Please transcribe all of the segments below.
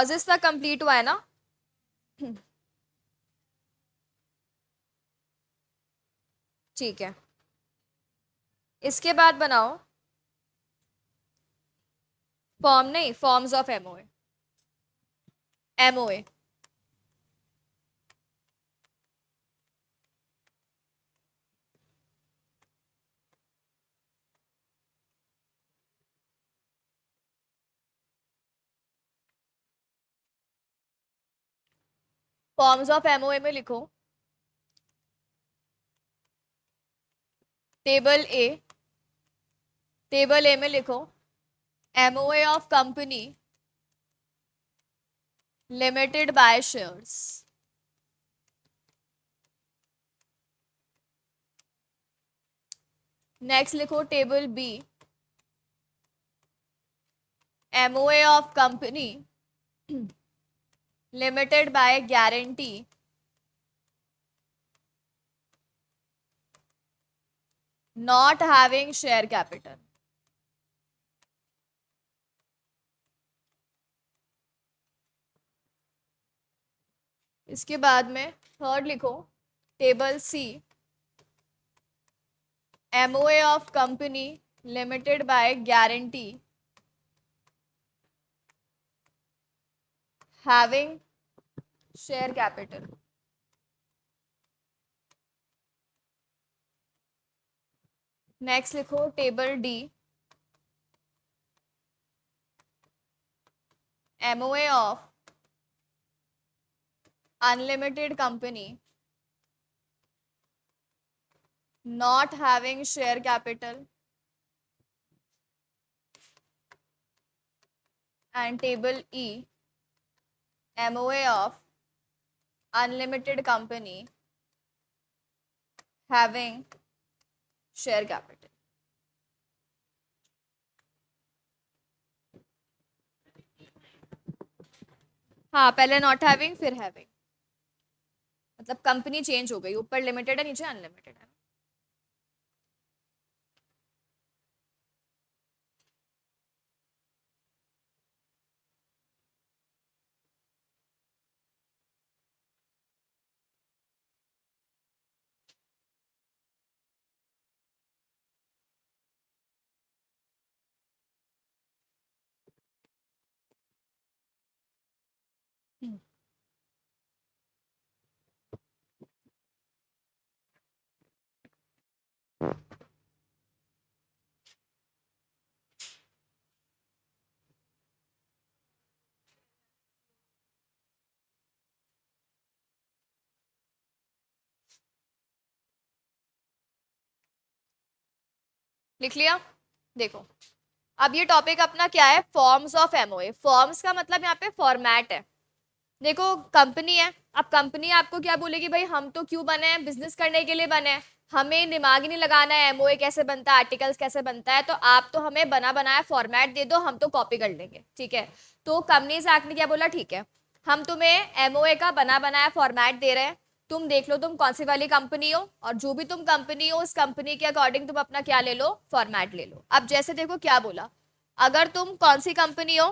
Clauses तक complete हुआ है ना? ठीक है, इसके बाद बनाओ फॉर्म, नहीं forms of MOA. MOA forms of MOA में लिखो टेबल ए। टेबल ए में लिखो MOA of company limited by shares. Next लिखो table B MOA of company limited by guarantee not having share capital. इसके बाद में third लिखो table C MOA of company limited by guarantee having share capital. Next लिखो table D MOA of unlimited company not having share capital, and table E MOA of unlimited company having share capital। हाँ, पहले not having फिर having, मतलब company change हो गई, ऊपर limited है नीचे अनलिमिटेड है। लिख लिया? देखो अब ये टॉपिक अपना क्या है, फॉर्म्स ऑफ एमओए। फॉर्म्स का मतलब यहाँ पे फॉर्मेट है। देखो कंपनी है, अब कंपनी आपको क्या बोलेगी, भाई हम तो क्यों बने हैं, बिजनेस करने के लिए बने हैं, हमें दिमाग ही नहीं लगाना है एमओए कैसे बनता है, आर्टिकल्स कैसे बनता है, तो आप तो हमें बना बनाया फॉर्मेट दे दो, हम तो कॉपी कर लेंगे। ठीक है, तो कंपनीज एक्ट ने क्या बोला, ठीक है हम तुम्हें एमओए का बना बनाया फॉर्मेट दे रहे हैं, तुम देख लो तुम कौन सी वाली कंपनी हो, और जो भी तुम कंपनी हो उस कंपनी के अकॉर्डिंग तुम अपना क्या ले लो, फॉर्मेट ले लो। अब जैसे देखो क्या बोला, अगर तुम कौन सी कंपनी हो,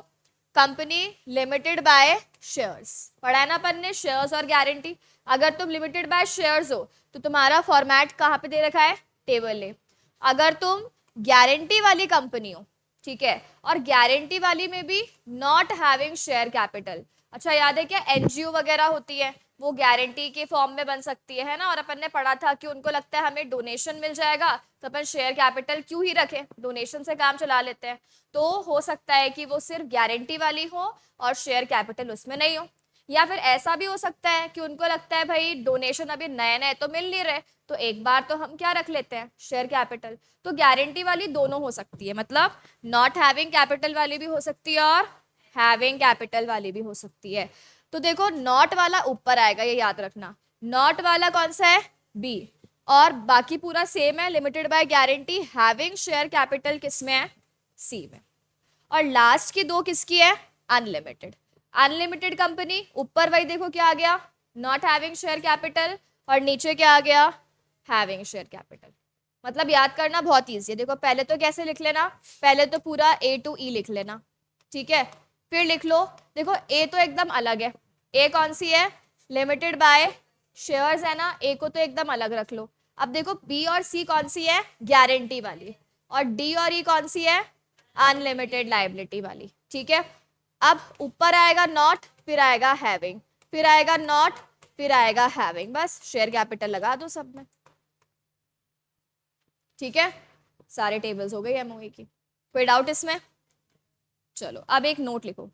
कंपनी लिमिटेड बाय शेयर्स, पढ़ा है ना अपन ने, शेयर्स और गारंटी। अगर तुम लिमिटेड बाय शेयर्स हो तो तुम्हारा फॉर्मेट कहाँ पे दे रखा है, टेबल ए। अगर तुम गारंटी वाली कंपनी हो, ठीक है, और गारंटी वाली में भी नॉट हैविंग शेयर कैपिटल, अच्छा याद है क्या, एनजीओ वगैरह होती है वो गारंटी के फॉर्म में बन सकती है ना, और अपन ने पढ़ा था कि उनको लगता है हमें डोनेशन मिल जाएगा तो अपन शेयर कैपिटल क्यों ही रखें, डोनेशन से काम चला लेते हैं। तो हो सकता है कि वो सिर्फ गारंटी वाली हो और शेयर कैपिटल उसमें नहीं हो, या फिर ऐसा भी हो सकता है कि उनको लगता है भाई डोनेशन अभी नए नए तो मिल नहीं रहे, तो एक बार तो हम क्या रख लेते हैं, शेयर कैपिटल। तो गारंटी वाली दोनों हो सकती है, मतलब नॉट हैविंग कैपिटल वाली भी हो सकती है और हैविंग कैपिटल वाली भी हो सकती है। तो देखो नॉट वाला ऊपर आएगा, ये याद रखना, नॉट वाला कौन सा है, बी, और बाकी पूरा सेम है, limited by guarantee, having share capital किसमें है, सी में, और लास्ट की दो किसकी है, अनलिमिटेड। अनलिमिटेड कंपनी ऊपर वही देखो क्या आ गया, नॉट हैविंग शेयर कैपिटल, और नीचे क्या आ गया, हैविंग शेयर कैपिटल। मतलब याद करना बहुत ईजी है, देखो पहले तो कैसे लिख लेना, पहले तो पूरा A to E लिख लेना, ठीक है, फिर लिख लो, देखो ए तो एकदम अलग है, ए कौन सी है, लिमिटेड बाय शेयर्स है ना, ए को तो एकदम अलग रख लो। अब देखो बी और सी कौन सी है, गारंटी वाली, और डी और ई कौन सी है, अनलिमिटेड लाइबिलिटी वाली, ठीक है। अब ऊपर आएगा नॉट, फिर आएगा हैविंग, फिर आएगा नॉट, फिर आएगा हैविंग, बस शेयर कैपिटल लगा दो सब में, ठीक है। सारे टेबल्स हो गए एमओए की, कोई डाउट इसमें? चलो अब एक नोट लिखो,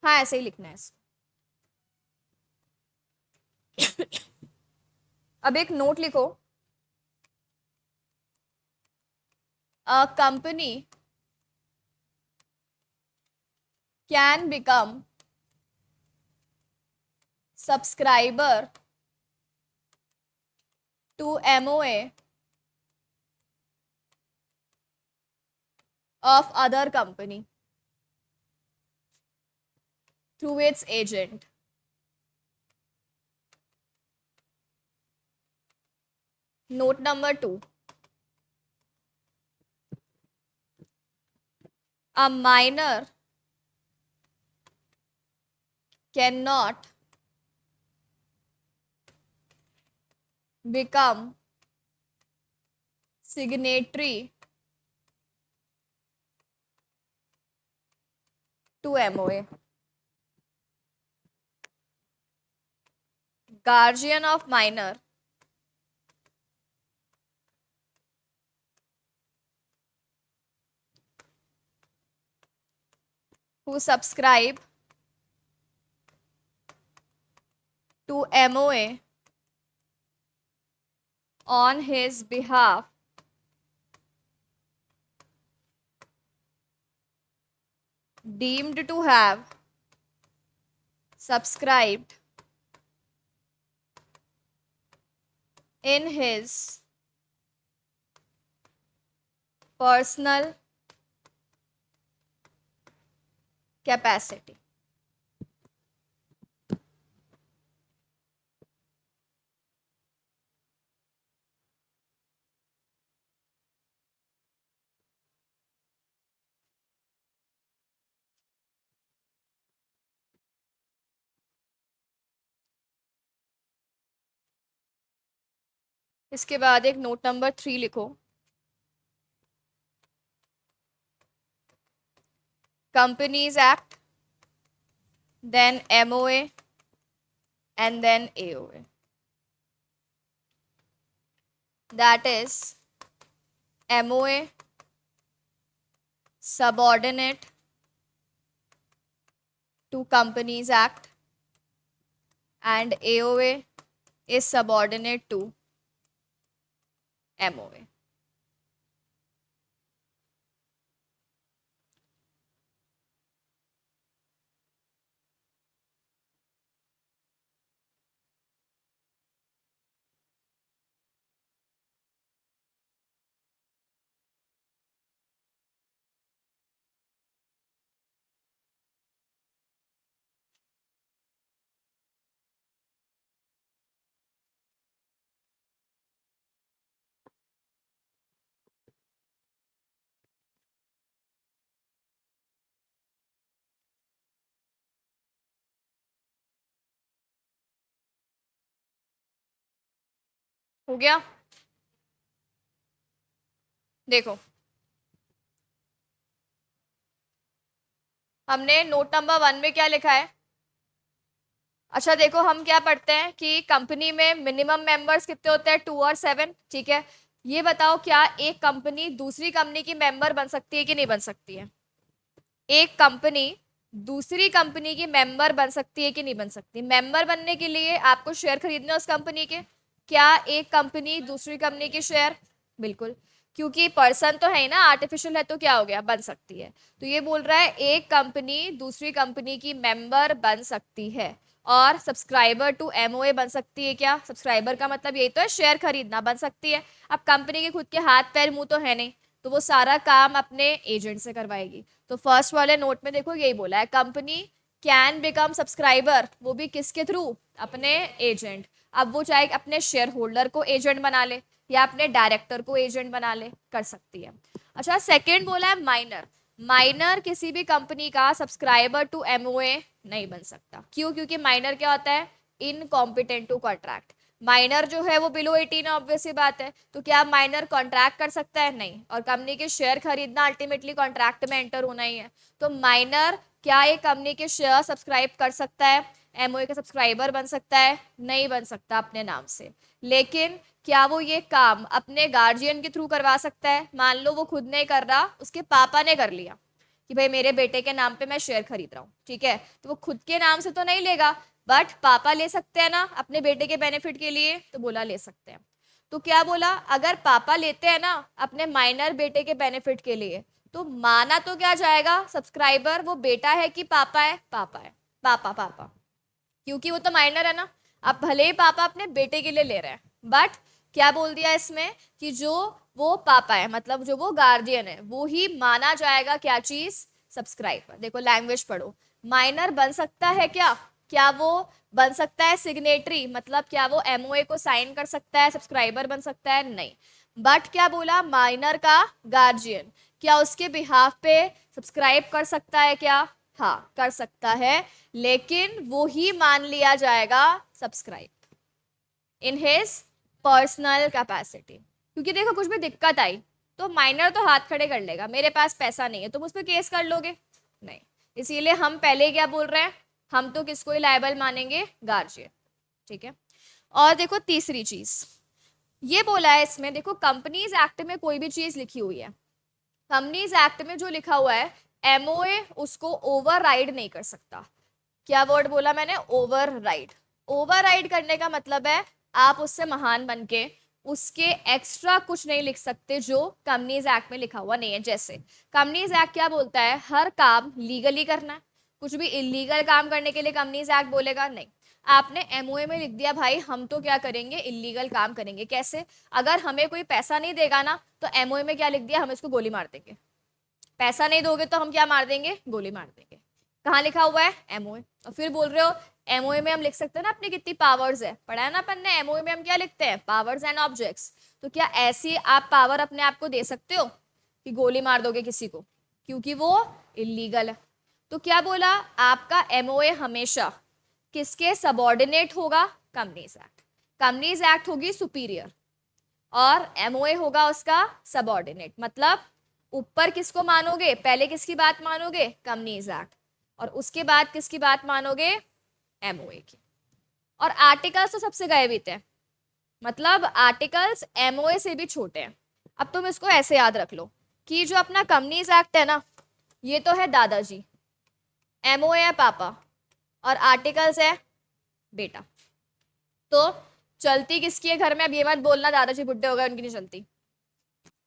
हाँ ऐसे ही लिखना है अब एक नोट लिखो, a company can become subscriber to MOA of other company through its agent. Note number 2. A minor cannot become signatory to MOA. Guardian of minor who subscribe to MOA on his behalf deemed to have subscribed in his personal capacity. इसके बाद एक note number 3 लिखो, Companies Act, then MOA, and then AOA. That is MOA subordinate to Companies Act and AOA is subordinate to MOA. हो गया? देखो हमने note number 1 में क्या लिखा है, अच्छा देखो हम क्या पढ़ते हैं कि कंपनी में मिनिमम मेंबर्स कितने होते हैं, 2 और 7, ठीक है। ये बताओ क्या एक कंपनी दूसरी कंपनी की मेंबर बन सकती है कि नहीं बन सकती है? एक कंपनी दूसरी कंपनी की मेंबर बन सकती है कि नहीं बन सकती? मेंबर बनने के लिए आपको शेयर खरीदने उस कंपनी के, क्या एक कंपनी दूसरी कंपनी के शेयर? बिल्कुल, क्योंकि पर्सन तो है ही ना, आर्टिफिशियल है तो क्या हो गया, बन सकती है। तो ये बोल रहा है एक कंपनी दूसरी कंपनी की मेंबर बन सकती है, और सब्सक्राइबर टू एमओए बन सकती है। क्या सब्सक्राइबर का मतलब यही तो है, शेयर खरीदना, बन सकती है। अब कंपनी के खुद के हाथ पैर मुंह तो है नहीं, तो वो सारा काम अपने एजेंट से करवाएगी। तो फर्स्ट वाले नोट में देखो यही बोला है, कंपनी कैन बिकम सब्सक्राइबर, वो भी किसके थ्रू, अपने एजेंट। अब वो चाहे अपने शेयर होल्डर को एजेंट बना ले या अपने डायरेक्टर को एजेंट बना ले, कर सकती है। अच्छा सेकंड बोला है माइनर, माइनर किसी भी कंपनी का सब्सक्राइबर टू एमओए नहीं बन सकता। क्यों? क्योंकि माइनर क्या होता है? Incompetent to contract. माइनर जो है वो बिलो 18 है, ऑब्वियस सी बात है। तो क्या माइनर कॉन्ट्रैक्ट कर सकता है? नहीं। और कंपनी के शेयर खरीदना अल्टीमेटली कॉन्ट्रैक्ट में एंटर होना ही है। तो माइनर क्या एक कंपनी के शेयर सब्सक्राइब कर सकता है? एमओए का सब्सक्राइबर बन सकता है? नहीं बन सकता अपने नाम से। लेकिन क्या वो ये काम अपने गार्जियन के थ्रू करवा सकता है? मान लो वो खुद नहीं कर रहा, उसके पापा ने कर लिया कि भाई मेरे बेटे के नाम पे मैं शेयर खरीद रहा हूँ, ठीक है, तो वो खुद के नाम से तो नहीं लेगा, बट पापा ले सकते हैं ना अपने बेटे के बेनिफिट के लिए, तो बोला ले सकते हैं। तो क्या बोला, अगर पापा लेते हैं ना अपने माइनर बेटे के बेनिफिट के लिए, तो माना तो क्या जाएगा सब्सक्राइबर, वो बेटा है कि पापा है? पापा है। पापा पापा, क्योंकि वो तो माइनर है ना। अब भले ही पापा अपने बेटे के लिए ले रहे हैं, बट क्या बोल दिया इसमें कि जो वो पापा है, मतलब जो वो गार्जियन है, वो ही माना जाएगा क्या चीज? सब्सक्राइबर। देखो लैंग्वेज पढ़ो। माइनर बन सकता है क्या? क्या वो बन सकता है सिग्नेटरी, मतलब क्या वो एमओए को साइन कर सकता है, सब्सक्राइबर बन सकता है? नहीं। बट क्या बोला, माइनर का गार्जियन क्या उसके बिहाफ पे सब्सक्राइब कर सकता है क्या? हाँ कर सकता है, लेकिन वो ही मान लिया जाएगा subscribe in his personal capacity. क्योंकि देखो कुछ भी दिक्कत आई तो माइनर तो हाथ खड़े कर लेगा, मेरे पास पैसा नहीं है, तुम उस पर केस कर लोगे? नहीं। इसीलिए हम पहले क्या बोल रहे हैं, हम तो किसको ही लायबल मानेंगे? गार्जियन। ठीक है। और देखो तीसरी चीज ये बोला है इसमें, देखो कंपनीज एक्ट में कोई भी चीज लिखी हुई है, कंपनीज एक्ट में जो लिखा हुआ है, एमओए उसको ओवरराइड नहीं कर सकता। क्या वर्ड बोला मैंने? ओवरराइड। ओवरराइड करने का मतलब है आप उससे महान बन के उसके एक्स्ट्रा कुछ नहीं लिख सकते जो कंपनीज एक्ट में लिखा हुआ नहीं है। जैसे कंपनीज एक्ट क्या बोलता है, हर काम लीगली करना है। कुछ भी इलीगल काम करने के लिए कंपनीज एक्ट बोलेगा नहीं। आपने एमओए में लिख दिया भाई हम तो क्या करेंगे, इलीगल काम करेंगे। कैसे? अगर हमें कोई पैसा नहीं देगा ना, तो एमओए में क्या लिख दिया, हम इसको गोली मार देंगे। पैसा नहीं दोगे तो हम क्या मार देंगे? गोली मार देंगे। कहाँ लिखा हुआ है? एमओए। और फिर बोल रहे हो एमओए में हम लिख सकते हैं ना अपनी कितनी पावर्स है, पढ़ा है ना अपन ने, एमओए में हम क्या लिखते हैं? Powers and objects. तो क्या ऐसी आप पावर अपने आप को दे सकते हो कि गोली मार दोगे किसी को? क्योंकि वो इलीगल है। तो क्या बोला, आपका एमओए हमेशा किसके सबॉर्डिनेट होगा? Companies act. कंपनीज एक्ट होगी सुपीरियर और एमओए होगा उसका सबॉर्डिनेट। मतलब ऊपर किसको मानोगे? पहले किसकी बात मानोगे? Companies act. और उसके बाद किसकी बात मानोगे? एमओए की। और आर्टिकल्स तो सबसे गए भी थे, मतलब आर्टिकल्स एमओए से भी छोटे हैं। अब तुम इसको ऐसे याद रख लो कि जो अपना कंपनीज एक्ट है ना, ये तो है दादाजी, एमओए है पापा, और आर्टिकल्स है बेटा। तो चलती किसकी है घर में? अब ये मत बोलना दादाजी बुढ़े हो गए उनकी नहीं चलती,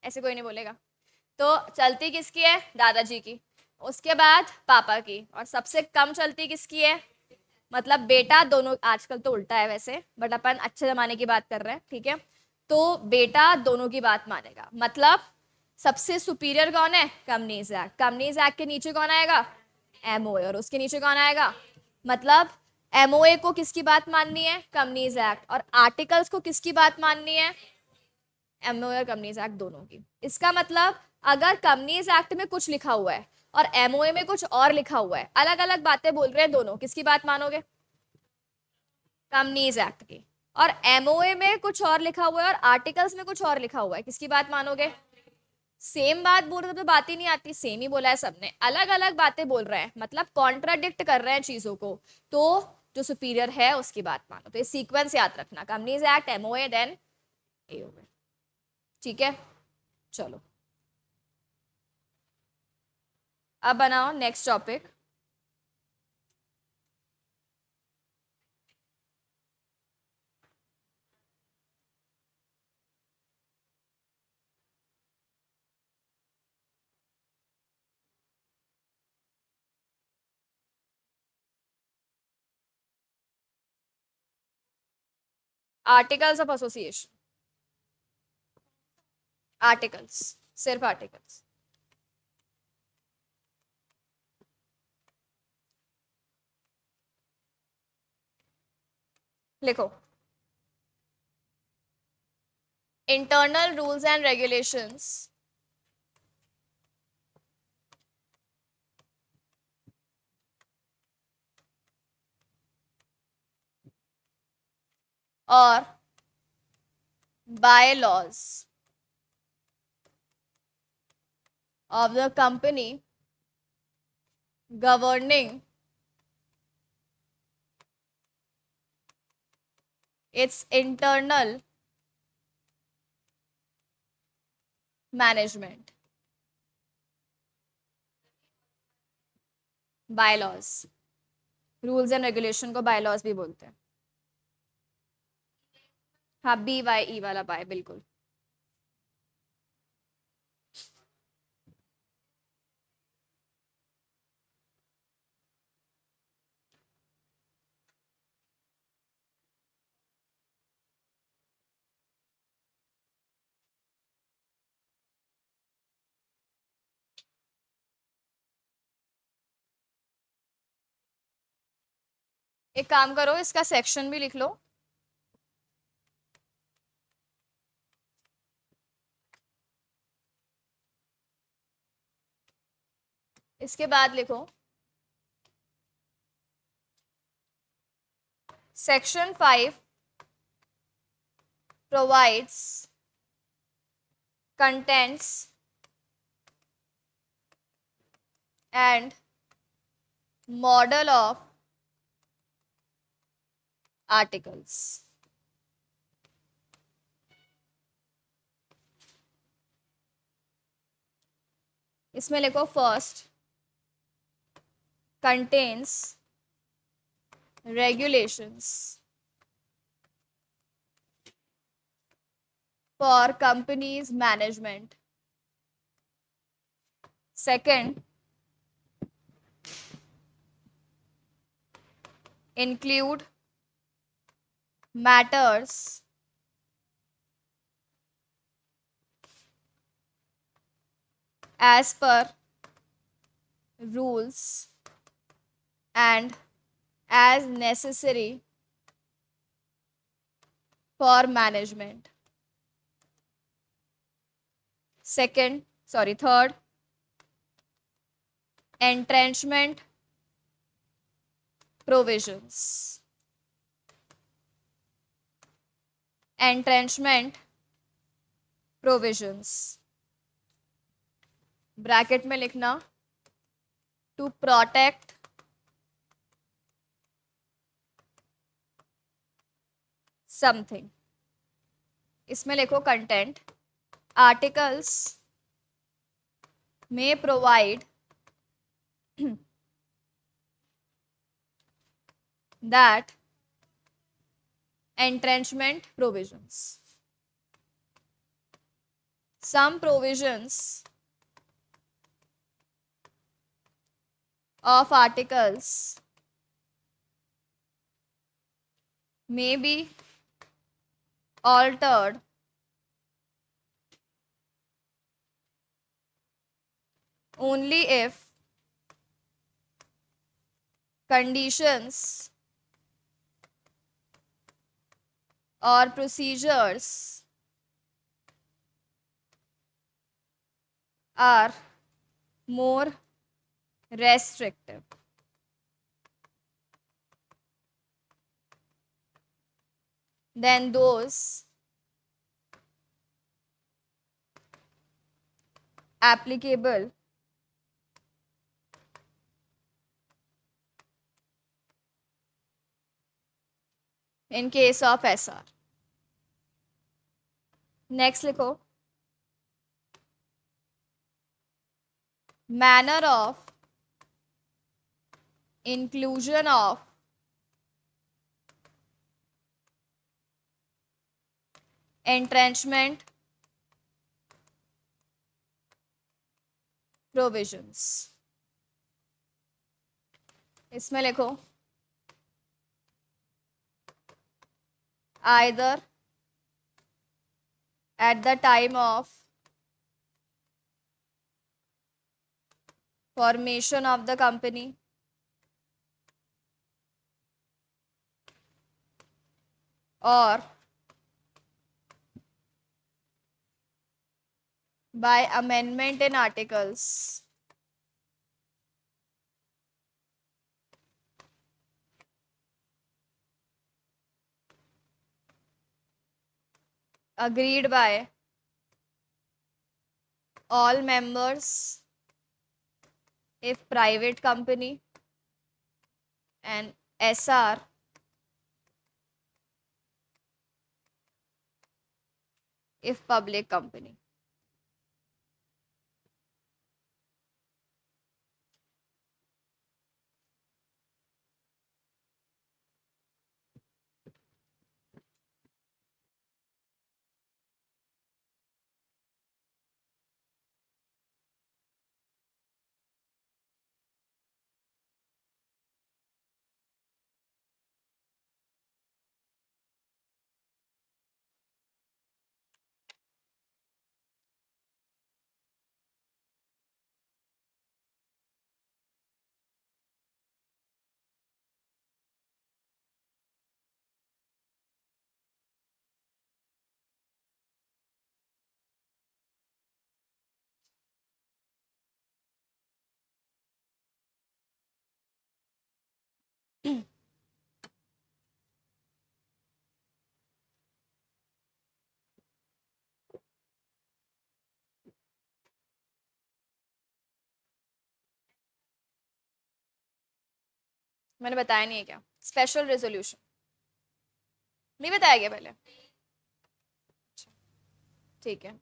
ऐसे कोई नहीं बोलेगा। तो चलती किसकी है? दादाजी की। उसके बाद पापा की। और सबसे कम चलती किसकी है? मतलब बेटा दोनों। आजकल तो उल्टा है वैसे, बट अपन अच्छे जमाने की बात कर रहे हैं, ठीक है। तो बेटा दोनों की बात मानेगा। मतलब सबसे सुपीरियर कौन है? Companies act. कंपनीज एक्ट के नीचे कौन आएगा? एमओए। और उसके नीचे कौन आएगा? मतलब एमओए को किसकी बात माननी है? Companies act. और आर्टिकल्स को किसकी बात माननी है? एमओए और कंपनीज एक्ट दोनों की। इसका मतलब अगर कंपनीज एक्ट में कुछ लिखा हुआ है और एमओए में कुछ और लिखा हुआ है, अलग अलग बातें बोल रहे हैं दोनों, किसकी बात मानोगे? कंपनीज एक्ट की। और एमओए में कुछ और लिखा हुआ है और आर्टिकल्स में कुछ और लिखा हुआ है, किसकी बात मानोगे? सेम बात बोल रहे तो बात ही नहीं आती, सेम ही बोला है सबने, अलग अलग बातें बोल रहे हैं, मतलब कॉन्ट्राडिक्ट कर रहे हैं चीजों को। तो जो सुपीरियर है उसकी बात मानो। तो ये सीक्वेंस याद रखना, companies act, MOA, then AOA. ठीक है, चलो अब बनाओ next topic. Articles of association. Articles, सिर्फ आर्टिकल्स। लिखो, इंटरनल रूल्स एंड रेगुलेशंस और bylaws of the company governing its internal management. Bylaws, rules and regulation को बायलॉज भी बोलते हैं. हाँ, BYE वाला बाय, बिल्कुल. एक काम करो, इसका सेक्शन भी लिख लो. इसके बाद लिखो section 5 provides contents and model of articles. इसमें लिखो first contains regulations for companies management. Second, include matters as per rules and as necessary for management. Third, entrenchment provisions. Entrenchment provisions. Bracket में लिखना to protect something. इसमें लिखो content. Articles may provide that entrenchment provisions. Some provisions of articles may be altered only if conditions or procedures are more restrictive. Than those applicable in case of SR. Next लिखो manner of inclusion of entrenchment provisions. इसमें लिखो either at the time of formation of the company or by amendment in articles agreed by all members if private company and SR if public company. मैंने बताया नहीं है क्या? Special resolution नहीं बताया गया पहले? ठीक है।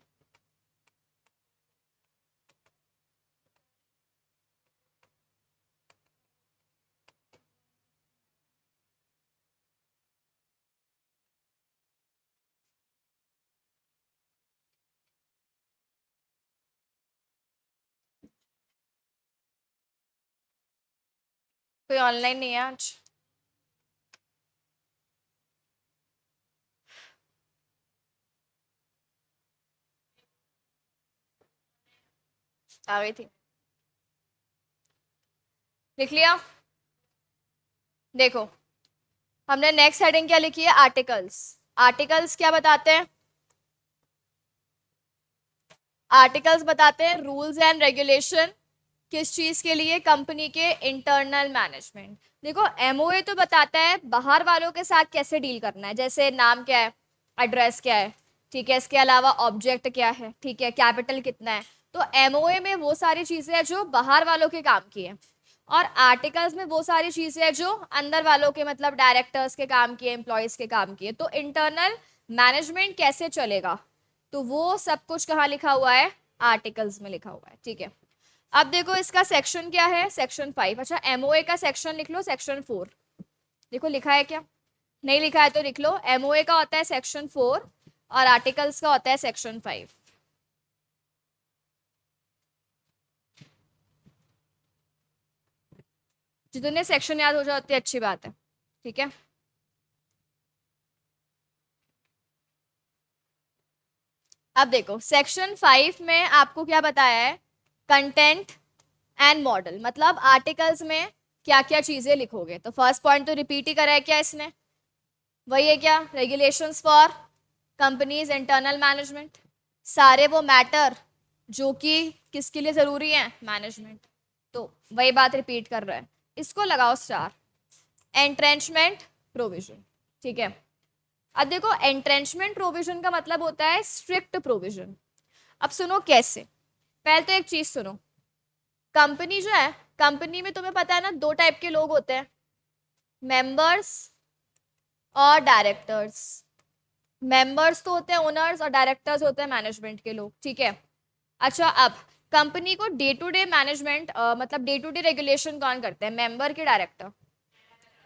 कोई ऑनलाइन नहीं है आज? आ गई थी। लिख लिया? देखो, हमने नेक्स्ट हेडिंग क्या लिखी है? आर्टिकल्स। आर्टिकल्स क्या बताते हैं? आर्टिकल्स बताते हैं रूल्स एंड रेगुलेशन। किस चीज के लिए? कंपनी के इंटरनल मैनेजमेंट। देखो, एमओए तो बताता है बाहर वालों के साथ कैसे डील करना है, जैसे नाम क्या है, एड्रेस क्या है, ठीक है, इसके अलावा ऑब्जेक्ट क्या है, ठीक है, कैपिटल कितना है। तो एमओए में वो सारी चीजें हैं जो बाहर वालों के काम की है, और आर्टिकल्स में वो सारी चीजें हैं जो अंदर वालों के, मतलब डायरेक्टर्स के काम की है, एम्प्लॉयज के काम की है। तो इंटरनल मैनेजमेंट कैसे चलेगा, तो वो सब कुछ कहाँ लिखा हुआ है? आर्टिकल्स में लिखा हुआ है, ठीक है। अब देखो इसका सेक्शन क्या है? सेक्शन 5। अच्छा, एमओए का सेक्शन लिख लो, सेक्शन 4। देखो लिखा है क्या? नहीं लिखा है तो लिख लो। एमओए का होता है सेक्शन 4 और आर्टिकल्स का होता है सेक्शन 5। जितने सेक्शन याद हो जाए उतनी अच्छी बात है, ठीक है। अब देखो सेक्शन 5 में आपको क्या बताया है? कंटेंट एंड मॉडल, मतलब आर्टिकल्स में क्या क्या चीजें लिखोगे। तो फर्स्ट पॉइंट तो रिपीट ही करा है क्या इसने? वही है क्या? Regulations for companies internal management. सारे वो मैटर जो कि किसके लिए जरूरी है? मैनेजमेंट। तो वही बात रिपीट कर रहा है। इसको लगाओ स्टार। एंट्रेंचमेंट प्रोविजन, ठीक है। अब देखो, एंट्रेंचमेंट प्रोविजन का मतलब होता है स्ट्रिक्ट प्रोविजन। अब सुनो कैसे। पहले तो एक चीज सुनो, कंपनी जो है, कंपनी में तुम्हें पता है ना, दो टाइप के लोग होते हैं, मेंबर्स और डायरेक्टर्स। मेंबर्स तो होते हैं ओनर्स और डायरेक्टर्स होते हैं मैनेजमेंट के लोग, ठीक है। अच्छा, अब कंपनी को डे टू डे मैनेजमेंट, मतलब डे टू डे रेगुलेशन कौन करते हैं? मेंबर के डायरेक्टर?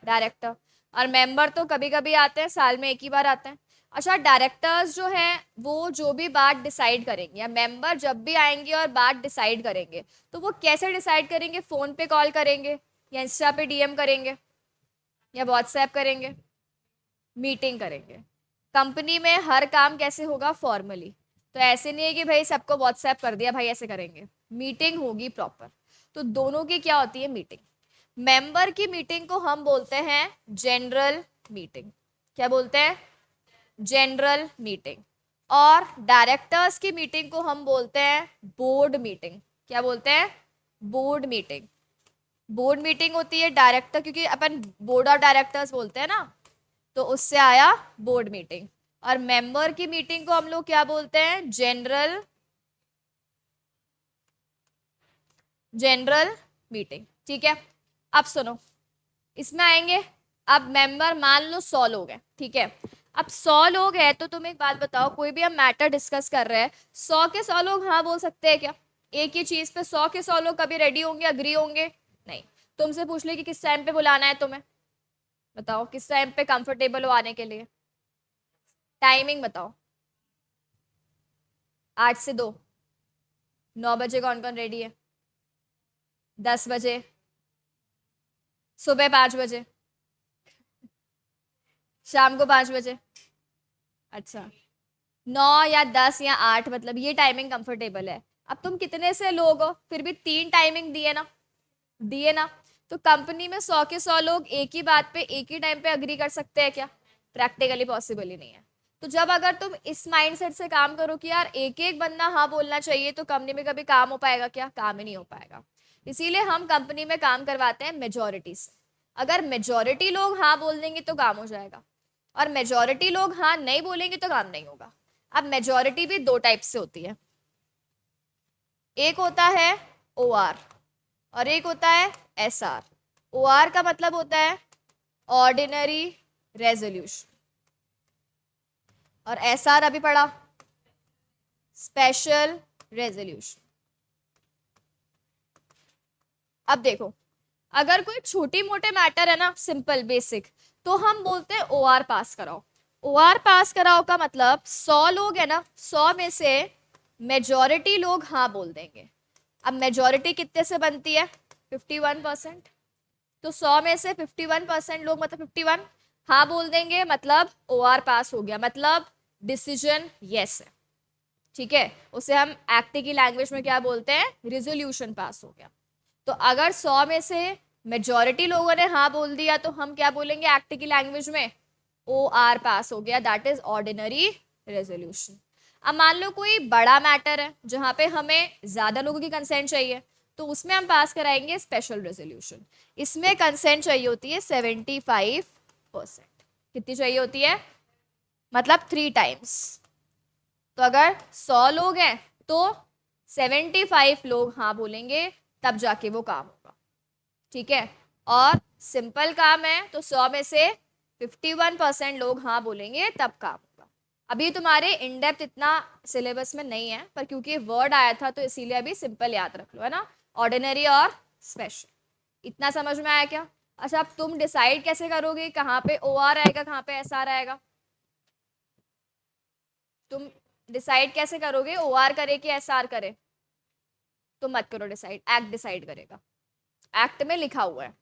डायरेक्टर। और मेंबर तो कभी कभी आते हैं, साल में एक ही बार आते हैं। अच्छा, डायरेक्टर्स जो हैं वो जो भी बात डिसाइड करेंगे, या मेंबर जब भी आएंगे और बात डिसाइड करेंगे, तो वो कैसे डिसाइड करेंगे? फोन पे कॉल करेंगे, या इंस्टा पे डीएम करेंगे, या व्हाट्सएप करेंगे, मीटिंग करेंगे। कंपनी में हर काम कैसे होगा? फॉर्मली। तो ऐसे नहीं है कि भाई सबको व्हाट्सएप कर दिया भाई, ऐसे करेंगे। मीटिंग होगी प्रॉपर। तो दोनों की क्या होती है? मीटिंग। मेंबर की मीटिंग को हम बोलते हैं जनरल मीटिंग। क्या बोलते हैं? General meeting. और डायरेक्टर्स की मीटिंग को हम बोलते हैं बोर्ड मीटिंग। क्या बोलते हैं? Board meeting. बोर्ड मीटिंग होती है डायरेक्टर, क्योंकि अपन बोर्ड ऑफ डायरेक्टर्स बोलते हैं ना, तो उससे आया बोर्ड मीटिंग। और मेंबर की मीटिंग को हम लोग क्या बोलते हैं? General meeting. ठीक है, अब सुनो, इसमें आएंगे। अब मेंबर मान लो 100 लोग हैं, ठीक है। अब 100 लोग हैं तो तुम एक बात बताओ, कोई भी हम मैटर डिस्कस कर रहे हैं, 100 के 100 लोग हाँ बोल सकते हैं क्या? एक ही चीज पे 100 के 100 लोग कभी रेडी होंगे, अग्री होंगे? नहीं। तुमसे पूछ ले कि किस टाइम पे बुलाना है तुम्हें, बताओ किस टाइम पे कंफर्टेबल हो आने के लिए, टाइमिंग बताओ। 8 से 2, 9 बजे कौन कौन रेडी है? 10 बजे, सुबह 5 बजे, शाम को 5 बजे। अच्छा, 9 या 10 या 8, मतलब ये टाइमिंग कंफर्टेबल है। अब तुम कितने से लोग हो, फिर भी 3 टाइमिंग दिए ना, दिए ना। तो कंपनी में 100 के 100 लोग एक ही बात पे एक ही टाइम पे अग्री कर सकते हैं क्या? प्रैक्टिकली पॉसिबल ही नहीं है। तो जब अगर तुम इस माइंडसेट से काम करो कि यार एक एक बंदा हाँ बोलना चाहिए, तो कंपनी में कभी काम हो पाएगा क्या? काम ही नहीं हो पाएगा। इसीलिए हम कंपनी में काम करवाते हैं मेजोरिटी से। अगर मेजोरिटी लोग हाँ बोल देंगे तो काम हो जाएगा, और मेजोरिटी लोग हाँ नहीं बोलेंगे तो काम नहीं होगा। अब मेजोरिटी भी 2 टाइप से होती है, एक होता है OR और एक होता है SR। OR का मतलब होता है ऑर्डिनरी रेजोल्यूशन, और SR अभी पढ़ा, स्पेशल रेजोल्यूशन। अब देखो, अगर कोई छोटी मोटे मैटर है ना, सिंपल बेसिक, तो हम बोलते हैं OR पास कराओ। OR पास कराओ का मतलब 100 लोग है ना, 100 में से मेजोरिटी लोग हाँ बोल देंगे। अब मेजोरिटी कितने से बनती है? 51%। तो 100 में से 51% लोग, मतलब 51 हाँ बोल देंगे, मतलब OR पास हो गया, मतलब डिसीजन यस है। ठीक है, उसे हम एक्ट की लैंग्वेज में क्या बोलते हैं? रिजोल्यूशन पास हो गया। तो अगर 100 में से मेजोरिटी लोगों ने हाँ बोल दिया तो हम क्या बोलेंगे एक्ट की लैंग्वेज में? OR पास हो गया, दैट इज ऑर्डिनरी रेजोल्यूशन। अब मान लो कोई बड़ा मैटर है जहां पे हमें ज्यादा लोगों की कंसेंट चाहिए, तो उसमें हम पास कराएंगे स्पेशल रेजोल्यूशन। इसमें कंसेंट चाहिए होती है 75%। कितनी चाहिए होती है? मतलब 3 टाइम्स। तो अगर 100 लोग हैं तो 75 लोग हाँ बोलेंगे, तब जाके वो काम होगा। ठीक है, और सिंपल काम है तो 100 में से 51% लोग हाँ बोलेंगे, तब काम होगा। अभी तुम्हारे इन डेप्थ इतना सिलेबस में नहीं है, पर क्योंकि वर्ड आया था तो इसीलिए अभी सिंपल याद रख लो, है ना, ऑर्डिनरी और स्पेशल। इतना समझ में आया क्या? अच्छा, अब तुम डिसाइड कैसे करोगे कहाँ पे OR आएगा, कहाँ पे SR आएगा? तुम डिसाइड कैसे करोगे OR करे कि SR करे? तुम मत करो डिसाइड, एक्ट डिसाइड करेगा। एक्ट में लिखा हुआ है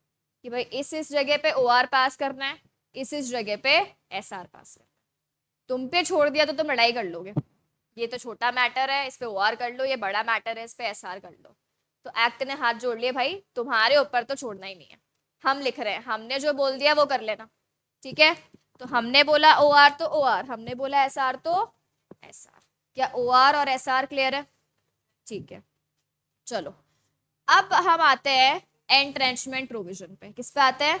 कि भाई इस जगह पे OR पास करना है, इस जगह पे SR पास करना है। तुम पे छोड़ दिया तो तुम लड़ाई कर लोगे, ये तो छोटा मैटर है इस पे OR कर लो, ये बड़ा मैटर है इस पे SR कर लो। तो एक्ट ने हाथ जोड़ लिए, भाई तुम्हारे ऊपर तो छोड़ना ही नहीं है, हम लिख रहे हैं, हमने जो बोल दिया वो कर लेना। ठीक है, तो हमने बोला OR तो OR, हमने बोला SR तो SR। क्या OR और SR क्लियर है? ठीक है, चलो अब हम आते हैं एंट्रेंचमेंट प्रोविजन पे। किस पे आते हैं?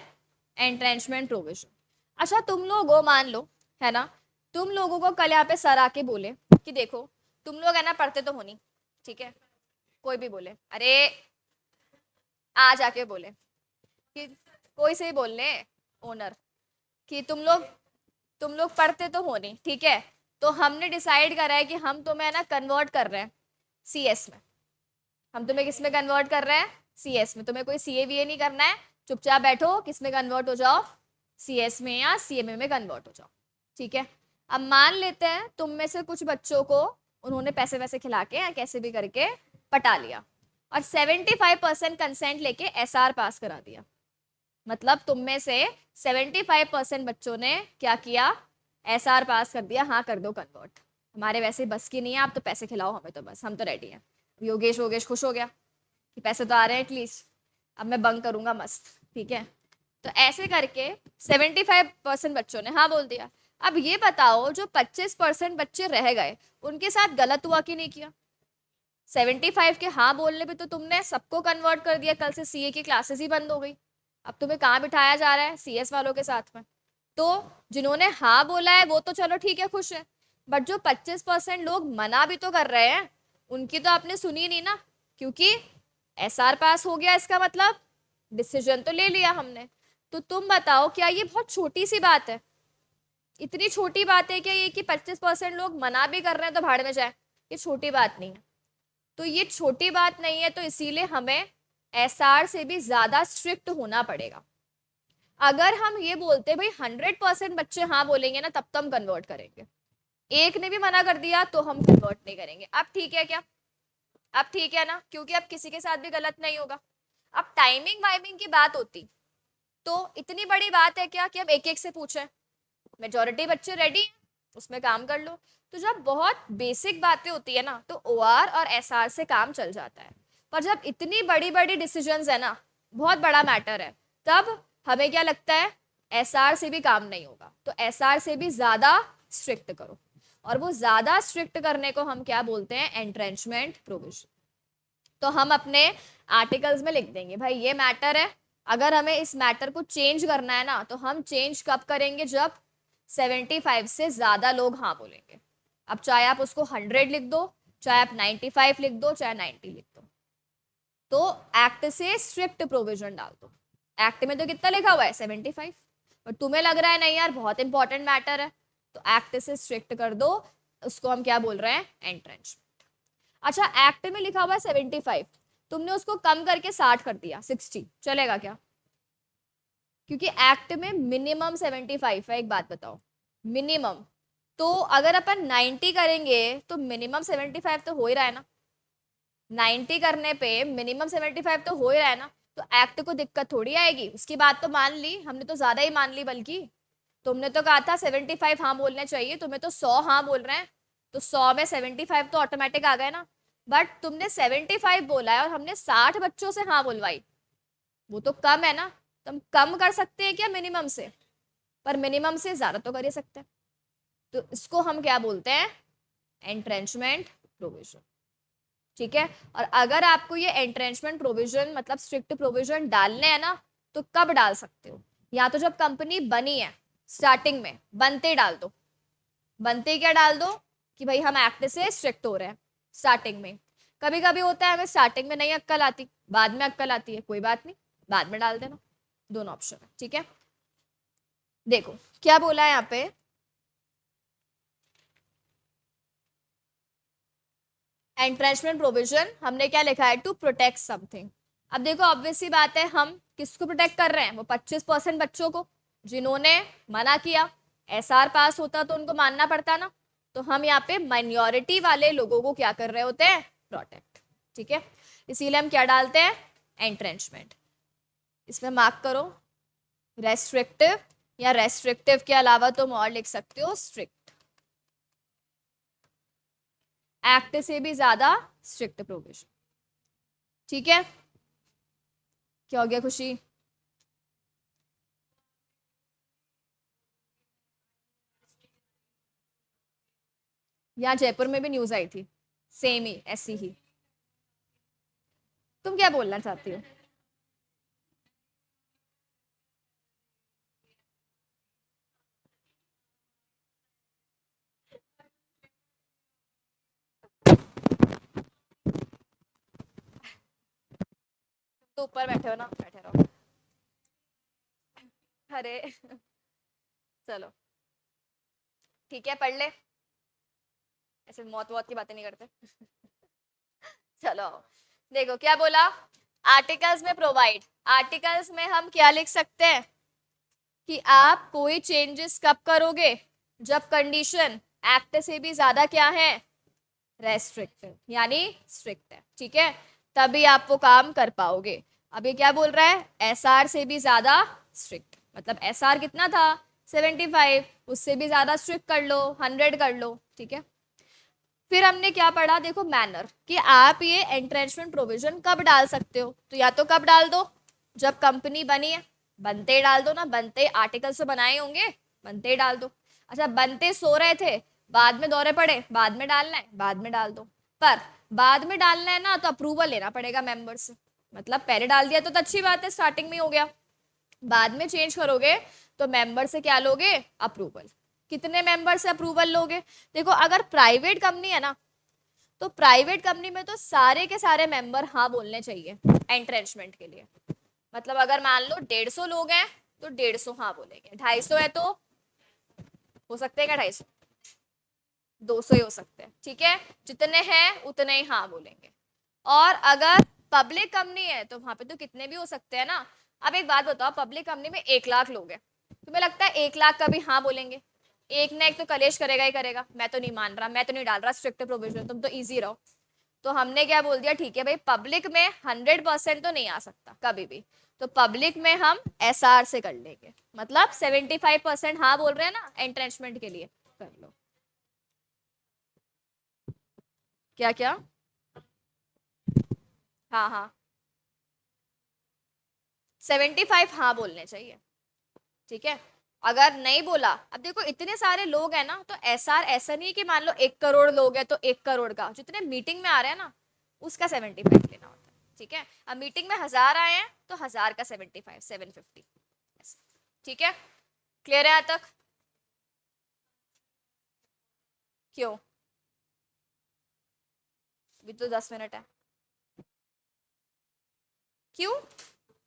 Entrenchment provision. अच्छा, तुम लोगों मान लो, है ना, तुम लोगों को कल यहाँ पे सर आके बोले कि देखो, तुम लोग है ना पढ़ते तो हो नहीं, ठीक है, कोई भी बोले, अरे आ जाके बोले कि कोई से ही बोल ले, ओनर, कि तुम लोग पढ़ते तो हो नहीं, ठीक है, तो हमने डिसाइड करा है कि हम तुम्हें ना कन्वर्ट कर रहे हैं CS में। हम तुम्हें किस में कन्वर्ट कर रहे हैं? CS में। तुम्हें कोई CA नहीं करना है, चुपचाप बैठो, किस में कन्वर्ट हो जाओ? CS में या CMA में कन्वर्ट हो जाओ। ठीक है, अब मान लेते हैं तुम में से कुछ बच्चों को उन्होंने पैसे वैसे खिला के या कैसे भी करके पटा लिया, और 75% कंसेंट लेके SR पास करा दिया। मतलब तुम में से 75% बच्चों ने क्या किया? SR पास कर दिया, हाँ कर दो कन्वर्ट, हमारे वैसे बस की नहीं है, आप तो पैसे खिलाओ हमें, तो बस हम तो रेडी हैं। योगेश वोगेश खुश हो गया कि पैसे तो आ रहे हैं एटलीस्ट, अब मैं बंक करूंगा मस्त। ठीक है, तो ऐसे करके 75% बच्चों ने हाँ बोल दिया। अब ये बताओ जो 25% बच्चे रह गए उनके साथ गलत हुआ कि नहीं किया? 75 के हाँ बोलने पे तो तुमने सबको कन्वर्ट कर दिया, कल से CA की क्लासेस ही बंद हो गई। अब तुम्हें कहाँ बिठाया जा रहा है? CS वालों के साथ में। तो जिन्होंने हाँ बोला है वो तो चलो ठीक है, खुश है, बट जो 25% लोग मना भी तो कर रहे हैं उनकी तो आपने सुनी नहीं ना, क्योंकि एसआर पास हो गया, इसका मतलब डिसीजन तो ले लिया हमने। तो तुम बताओ क्या ये बहुत छोटी सी बात है? इतनी छोटी बात है क्या ये कि 25% लोग मना भी कर रहे हैं तो भाड़ में जाए? ये छोटी बात नहीं है। तो ये छोटी बात नहीं है, तो इसीलिए हमें एसआर से भी ज्यादा स्ट्रिक्ट होना पड़ेगा। अगर हम ये बोलते भाई 100% बच्चे हाँ बोलेंगे ना तब तो हम कन्वर्ट करेंगे, एक ने भी मना कर दिया तो हम कन्वर्ट नहीं करेंगे। अब ठीक है क्या? अब ठीक है ना, क्योंकि अब किसी के साथ भी गलत नहीं होगा। अब टाइमिंग वाइमिंग की बात होती तो इतनी बड़ी बात है क्या कि अब एक एक से पूछें? मेजोरिटी बच्चे रेडी हैं, उसमें काम कर लो। तो जब बहुत बेसिक बातें होती है ना तो ओआर और एसआर से काम चल जाता है। पर जब इतनी बड़ी बड़ी डिसीजंस है ना, बहुत बड़ा मैटर है, तब हमें क्या लगता है एसआर से भी काम नहीं होगा, तो एसआर से भी ज्यादा स्ट्रिक्ट करो। और वो ज्यादा स्ट्रिक्ट करने को हम क्या बोलते हैं? Entrenchment provision. तो हम अपने आर्टिकल्स में लिख देंगे भाई ये मैटर है, अगर हमें इस मैटर को चेंज करना है ना तो हम चेंज कब करेंगे? जब 75 से ज्यादा लोग हाँ बोलेंगे। अब चाहे आप उसको 100 लिख दो, चाहे आप 95 लिख दो, चाहे 90 लिख दो, तो एक्ट से स्ट्रिक्ट प्रोविजन डाल दो। एक्ट में तो कितना लिखा हुआ है? 75। और तुम्हें लग रहा है नहीं यार बहुत इंपॉर्टेंट मैटर है, तो एक्ट से स्ट्रिक्ट कर दो। उसको हम क्या बोल रहे हैं? एंट्रेंच। अच्छा, एक्ट में लिखा हुआ है 75, तुमने उसको कम करके 60 कर दिया, 60, चलेगा क्या? क्योंकि एक्ट में मिनिमम 75 है। एक बात बताओ, मिनिमम। तो अगर अपन 90 करेंगे तो मिनिमम 75 तो हो ही रहा है ना, 90 करने पे मिनिमम 75 तो हो ही रहा है ना। तो एक्ट को दिक्कत थोड़ी आएगी, उसकी बात तो मान ली हमने, तो ज्यादा ही मान ली। बल्कि तुमने तो कहा था 75 हाँ बोलने चाहिए, तुम्हें तो 100 हाँ बोल रहे हैं, तो 100 में 75 तो ऑटोमेटिक आ गए ना। बट तुमने 75 बोला है और हमने 60 बच्चों से हाँ बोलवाई, वो तो कम है ना। तुम कम कर सकते हैं क्या मिनिमम से? पर मिनिमम से ज्यादा तो कर ही सकते हैं। तो इसको हम क्या बोलते हैं? Entrenchment provision. ठीक है। और अगर आपको ये एंट्रेंचमेंट प्रोविजन मतलब स्ट्रिक्ट प्रोविजन डालने हैं ना, तो कब डाल सकते हो? या तो जब कंपनी बनी है, स्टार्टिंग में बनते डाल दो। बनते क्या डाल दो? कि भाई हम एक्ट से स्ट्रिक्ट हो रहे हैं स्टार्टिंग में। कभी कभी होता है हमें स्टार्टिंग में नहीं अक्कल आती, बाद में अक्कल आती है, कोई बात नहीं, बाद में डाल देना। दोनों ऑप्शन है, ठीक है। देखो क्या बोला है यहाँ पे, एंट्रेंचमेंट प्रोविजन हमने क्या लिखा है? To protect something. अब देखो ऑब्वियस सी बात है, हम किसको प्रोटेक्ट कर रहे हैं? वो 25% बच्चों को जिन्होंने मना किया। एसआर पास होता तो उनको मानना पड़ता ना, तो हम यहाँ पे माइनॉरिटी वाले लोगों को क्या कर रहे होते हैं? प्रोटेक्ट। ठीक है, इसीलिए हम क्या डालते हैं? एंट्रेंचमेंट। इसमें मार्क करो रेस्ट्रिक्टिव, या रेस्ट्रिक्टिव के अलावा तुम और लिख सकते हो स्ट्रिक्ट। एक्ट से भी ज्यादा स्ट्रिक्ट प्रोविजन। ठीक है, क्या हो गया खुशी? यहाँ जयपुर में भी न्यूज आई थी, सेम ही ऐसी ही। तुम क्या बोलना चाहती हो? तो ऊपर बैठे हो ना, बैठे रहो। अरे चलो ठीक है, पढ़ ले, ऐसे मौत वौत की बातें नहीं करते। चलो देखो क्या बोला, आर्टिकल्स में प्रोवाइड। आर्टिकल्स में हम क्या लिख सकते हैं कि आप कोई चेंजेस कब करोगे? जब कंडीशन एक्ट से भी ज्यादा क्या है? रेस्ट्रिक्टिव यानी स्ट्रिक्ट है। ठीक है, तभी आप वो काम कर पाओगे। अब ये क्या बोल रहा है? एसआर से भी ज्यादा स्ट्रिक्ट, मतलब एसआर कितना था? 75, उससे भी ज्यादा स्ट्रिक्ट कर लो, 100 कर लो। ठीक है, फिर हमने क्या पढ़ा? देखो मैनर, कि आप ये एंट्रेंचमेंट प्रोविजन कब डाल सकते हो। तो या तो कब डाल दो? जब कंपनी बनी है, बनते ही डाल दो ना, बनते आर्टिकल से बनाए होंगे, बनते ही डाल दो। अच्छा, बनते सो रहे थे, बाद में दौरे पड़े, बाद में डालना है, बाद में डाल दो। पर बाद में डालना है ना तो अप्रूवल लेना पड़ेगा मेंबर्स से। मतलब पहले डाल दिया तो अच्छी बात है, स्टार्टिंग में हो गया, बाद में चेंज करोगे तो मेंबर से क्या लोगे? अप्रूवल। कितने मेंबर से अप्रूवल लोगे? देखो अगर प्राइवेट कंपनी है ना, तो प्राइवेट कंपनी में तो सारे के सारे मेंबर हाँ बोलने चाहिए एंट्रेंचमेंट के लिए। मतलब अगर मान लो 150 लोग हैं तो 150 हाँ बोलेंगे, 250 है तो हो सकते हैं क्या 250? 200 ही हो सकते हैं, ठीक है। जितने हैं उतने ही हाँ बोलेंगे। और अगर पब्लिक कंपनी है तो वहां पे तो कितने भी हो सकते हैं ना। अब एक बात बताओ, पब्लिक कंपनी में 1 लाख लोग हैं, तुम्हें लगता है 1 लाख का भी हाँ बोलेंगे? एक ना एक तो कलेश करेगा ही करेगा। मैं तो नहीं मान रहा, मैं तो नहीं डाल रहा स्ट्रिक्ट प्रोविजन, तुम तो इजी रहो। तो हमने क्या बोल दिया, ठीक है भाई पब्लिक में 100% तो नहीं आ सकता कभी भी, तो पब्लिक में हम SR से कर लेंगे। मतलब 75% हाँ बोल रहे हैं ना एंट्रेंचमेंट के लिए, कर लो। क्या क्या? हाँ हाँ, 75 हाँ बोलने चाहिए, ठीक है। अगर नहीं बोला, अब देखो इतने सारे लोग हैं ना, तो SR ऐसा नहीं है कि मान लो 1 करोड़ लोग हैं तो 1 करोड़ का जितने मीटिंग में आ रहे हैं ना उसका 75 लेना होता है, ठीक है। अब मीटिंग में 1000 आए हैं तो 1000 का 75, 750, ठीक है। क्लियर है यहाँ तक? क्यों? अभी तो 10 मिनट है। क्यों?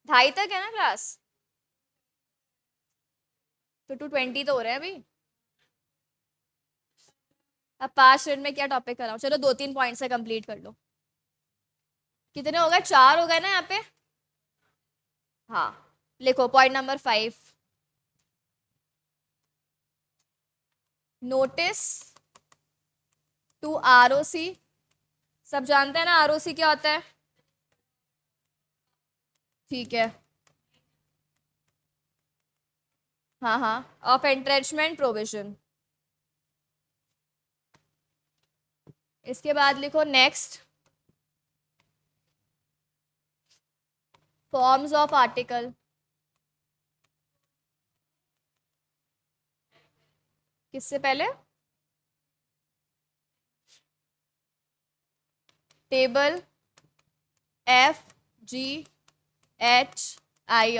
2:30 तक है ना क्लास, तो 2:20 तो हो रहे हैं अभी। अब 5 मिनट में क्या टॉपिक कराऊं? चलो 2-3 पॉइंट से कंप्लीट कर लो। कितने हो गए? 4 हो गए ना यहाँ पे। हाँ, लिखो point number 5, notice to ROC। सब जानते हैं ना ROC क्या होता है? ठीक है, हाँ हाँ, ऑफ एंट्रेंचमेंट प्रोविजन। इसके बाद लिखो नेक्स्ट, फॉर्म्स ऑफ आर्टिकल। किससे पहले? टेबल FGHI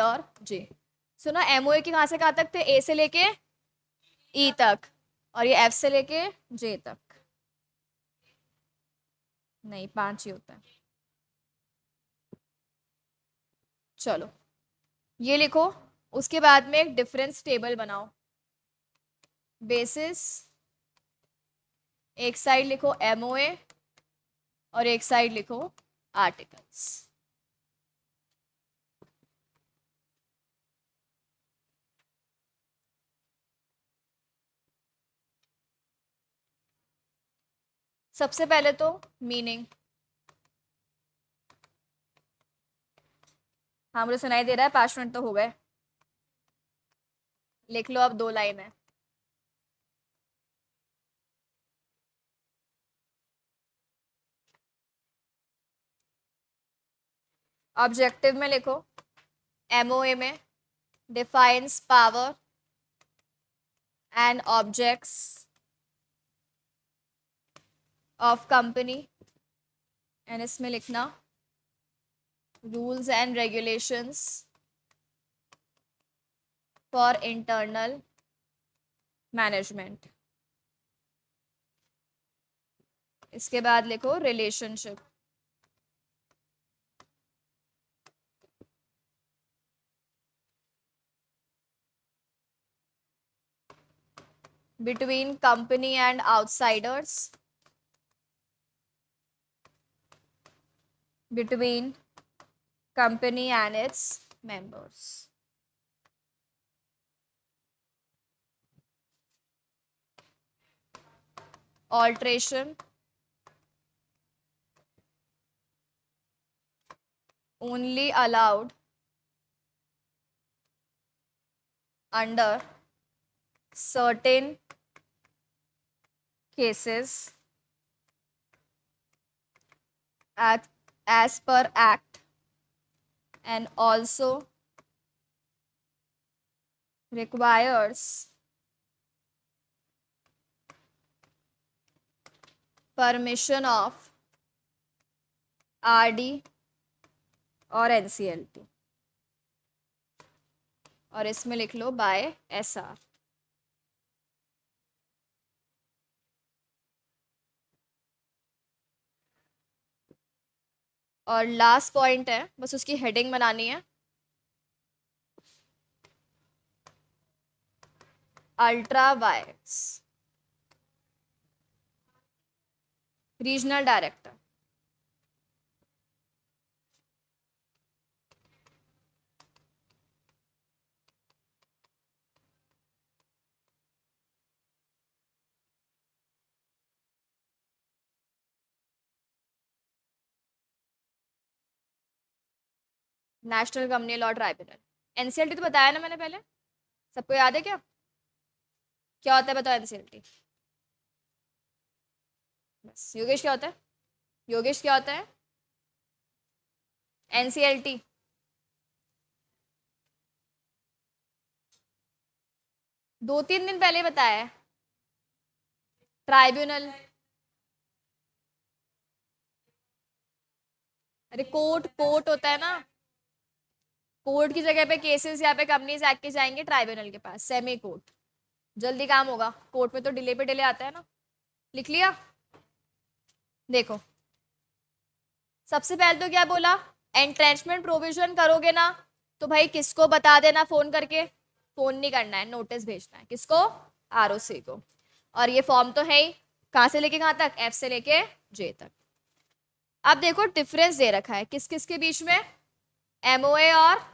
और J। सुनो MOA की कहां से कहां तक थे? A से लेके E तक, और ये F से लेके J तक। नहीं, 5 ही होता है। चलो ये लिखो। उसके बाद में एक डिफरेंस टेबल बनाओ। बेसिस, एक साइड लिखो MOA और एक साइड लिखो आर्टिकल्स। सबसे पहले तो मीनिंग। हाँ मुझे सुनाई दे रहा है, 5 मिनट तो हो गए। लिख लो, अब 2 लाइन है। ऑब्जेक्टिव में लिखो, MOA में defines power and objects of company, and इसमें लिखना rules and regulations for internal management. इसके बाद लिखो relationship between company and outsiders, between company and its members. Alteration only allowed under certain cases as per act, and also requires permission of RD और NCLT। और इसमें लिख लो bye SR। और last point है, बस उसकी हेडिंग बनानी है, ultra vires regional director. National company law tribunal. NCLT तो बताया ना मैंने पहले, सबको याद है क्या? क्या होता है बताओ एनसीएलटी। बस योगेश क्या होता है? योगेश क्या होता है एनसीएलटी? दो तीन दिन पहले बताया है। ट्राइब्यूनल, अरे कोर्ट, कोर्ट होता है ना, कोर्ट की जगह पे केसेस यहाँ पे कंपनीज एक्ट के जाएंगे ट्राइब्यूनल के पास, सेमी कोर्ट। जल्दी काम होगा, कोर्ट में तो डिले पे डिले आता है ना। लिख लिया? देखो सबसे पहले तो क्या बोला, एंट्रेंचमेंट प्रोविजन करोगे ना तो भाई किसको बता देना फोन करके, फोन नहीं करना है, नोटिस भेजना है। किसको? आरओसी को। और ये फॉर्म तो है ही, कहां से लेके कहां तक, एफ से लेके जे तक। अब देखो डिफरेंस दे रखा है किस किस के बीच में, एमओए और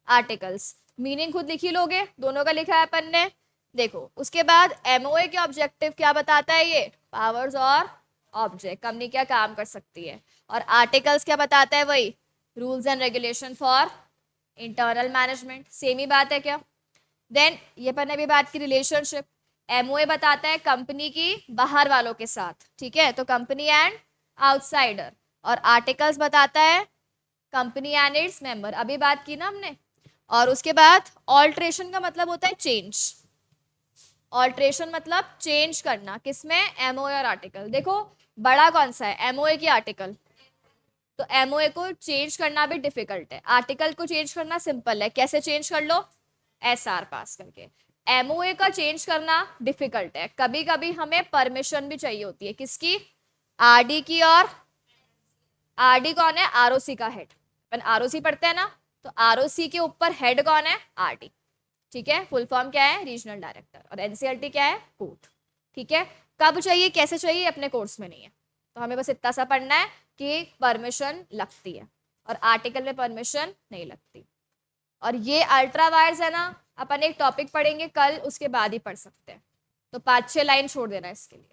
आर्टिकल्स। मीनिंग खुद लिखी लोगे, दोनों का लिखा है अपन ने। देखो उसके बाद एमओए के ऑब्जेक्टिव क्या बताता है, ये पावर्स और ऑब्जेक्ट, कंपनी क्या काम कर सकती है। और आर्टिकल्स क्या बताता है, वही rules and regulation for internal management. Same ही बात है क्या? देन ये अपन ने भी बात की रिलेशनशिप, एमओए बताता है कंपनी की बाहर वालों के साथ, ठीक है, तो कंपनी एंड आउटसाइडर। और आर्टिकल्स बताता है कंपनी एंड इट्स मेंबर, अभी बात की ना हमने। और उसके बाद ऑल्ट्रेशन का मतलब होता है चेंज। ऑल्ट्रेशन मतलब चेंज करना, किसमें, एमओए और आर्टिकल। देखो बड़ा कौन सा है, एमओए की आर्टिकल, तो एमओए को चेंज करना भी डिफिकल्ट है, आर्टिकल को चेंज करना सिंपल है। कैसे चेंज कर लो, एसआर पास करके। एमओए का चेंज करना डिफिकल्ट है, कभी कभी हमें परमिशन भी चाहिए होती है, किसकी, आरडी की। और आरडी कौन है, आरओसी का हेड। अपन आरओसी पढ़ते हैं ना, तो आरओसी के ऊपर हेड कौन है, आरडी। ठीक है, फुल फॉर्म क्या है, रीजनल डायरेक्टर। और एनसीएलटी क्या है, कोर्ट। ठीक है, कब चाहिए कैसे चाहिए अपने कोर्स में नहीं है, तो हमें बस इतना सा पढ़ना है कि परमिशन लगती है और आर्टिकल में परमिशन नहीं लगती। और ये अल्ट्रा वायर्स है ना, अपन एक टॉपिक पढ़ेंगे कल, उसके बाद ही पढ़ सकते हैं, तो 5-6 लाइन छोड़ देना इसके लिए।